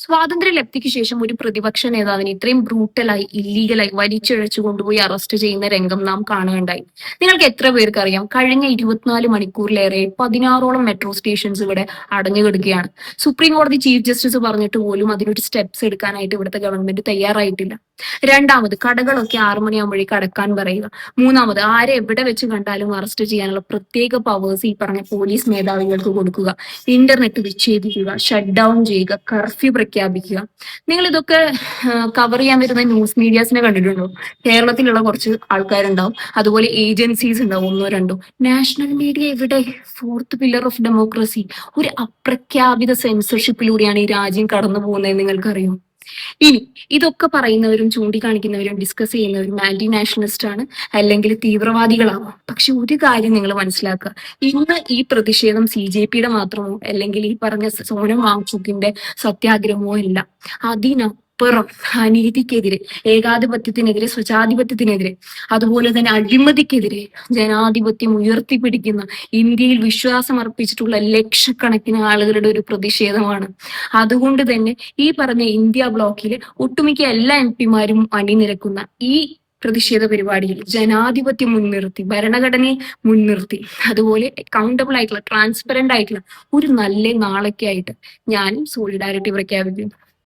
സ്വാതന്ത്ര്യലബ്ധിക്ക് ശേഷം ഒരു പ്രതിപക്ഷ നേതാവിനെ ഇത്രയും ബ്രൂട്ടലായി ഇല്ലീഗലായി വലിച്ചിഴച്ചു കൊണ്ടുപോയി അറസ്റ്റ് ചെയ്യുന്ന രംഗം നാം കാണുകയുണ്ടായി. നിങ്ങൾക്ക് എത്ര പേർക്ക് അറിയാം, കഴിഞ്ഞ 24 മണിക്കൂറിലേറെ 16ഓളം മെട്രോ സ്റ്റേഷൻസ് ഇവിടെ അടഞ്ഞുകിടക്കുകയാണ്. സുപ്രീം കോടതി ചീഫ് ജസ്റ്റിസ് പറഞ്ഞിട്ട് പോലും അതിനൊരു സ്റ്റെപ്സ് എടുക്കാനായിട്ട് ഇവിടുത്തെ ഗവൺമെന്റ് തയ്യാറായിട്ടില്ല. രണ്ടാമത്, കടകളൊക്കെ 6 മണിയാകുമ്പോഴേക്ക് അടക്കാൻ പറയുക. മൂന്നാമത്, ആരെ എവിടെ വെച്ച് കണ്ടാലും അറസ്റ്റ് ചെയ്യാനുള്ള പ്രത്യേക പവേഴ്സ് ഈ പറഞ്ഞ പോലീസ് മേധാവികൾക്ക് കൊടുക്കുക. ഇന്റർനെറ്റ് വിച്ഛേദിക്കുക, ഷട്ട് ഡൗൺ ചെയ്യുക, കർഫ്യൂ പ്രഖ്യാപിക്കുക. നിങ്ങൾ ഇതൊക്കെ കവർ ചെയ്യാൻ വരുന്ന ന്യൂസ് മീഡിയാസിനെ കണ്ടിട്ടുണ്ടോ? കേരളത്തിലുള്ള കുറച്ച് ആൾക്കാരുണ്ടാവും, അതുപോലെ ഏജൻസീസ് ഉണ്ടാവും, ഒന്നോ രണ്ടോ. നാഷണൽ മീഡിയ എവിടെ? Fourth pillar of democracy. ഒരു അപ്രഖ്യാപിത സെൻസർഷിപ്പിലൂടെയാണ് ഈ രാജ്യം കടന്നു പോകുന്നത്, നിങ്ങൾക്കറിയോ? ഇനി ഇതൊക്കെ പറയുന്നവരും ചൂണ്ടിക്കാണിക്കുന്നവരും ഡിസ്കസ് ചെയ്യുന്നവരും ആന്റി നാഷണലിസ്റ്റ് ആണ്, അല്ലെങ്കിൽ തീവ്രവാദികളാവാം. പക്ഷെ ഒരു കാര്യം നിങ്ങൾ മനസ്സിലാക്കുക, ഇന്ന് ഈ പ്രതിഷേധം CJP-യുടെ മാത്രമോ അല്ലെങ്കിൽ ഈ പറഞ്ഞ സോനം വാങ്ചുക്കിന്റെ സത്യാഗ്രഹമോ അല്ല. അതിനപ്പുറം അനീതിക്കെതിരെ, ഏകാധിപത്യത്തിനെതിരെ, സ്വജാധിപത്യത്തിനെതിരെ, അതുപോലെ തന്നെ അഴിമതിക്കെതിരെ ജനാധിപത്യം ഉയർത്തിപ്പിടിക്കുന്ന, ഇന്ത്യയിൽ വിശ്വാസം അർപ്പിച്ചിട്ടുള്ള ലക്ഷക്കണക്കിന് ആളുകളുടെ ഒരു പ്രതിഷേധമാണ്. അതുകൊണ്ട് തന്നെ ഈ പറഞ്ഞ ഇന്ത്യ ബ്ലോക്കിലെ ഒട്ടുമിക്ക എല്ലാ MP-മാരും അണിനിരക്കുന്ന ഈ പ്രതിഷേധ പരിപാടിയിൽ ജനാധിപത്യം മുൻനിർത്തി, ഭരണഘടനയെ മുൻനിർത്തി, അതുപോലെ അക്കൗണ്ടബിൾ ആയിട്ടുള്ള, ട്രാൻസ്പെറന്റ് ആയിട്ടുള്ള ഒരു നല്ല നാളേക്കായിട്ട് ഞാനും സോളിഡാരിറ്റി പ്രഖ്യാപിക്കുന്നു.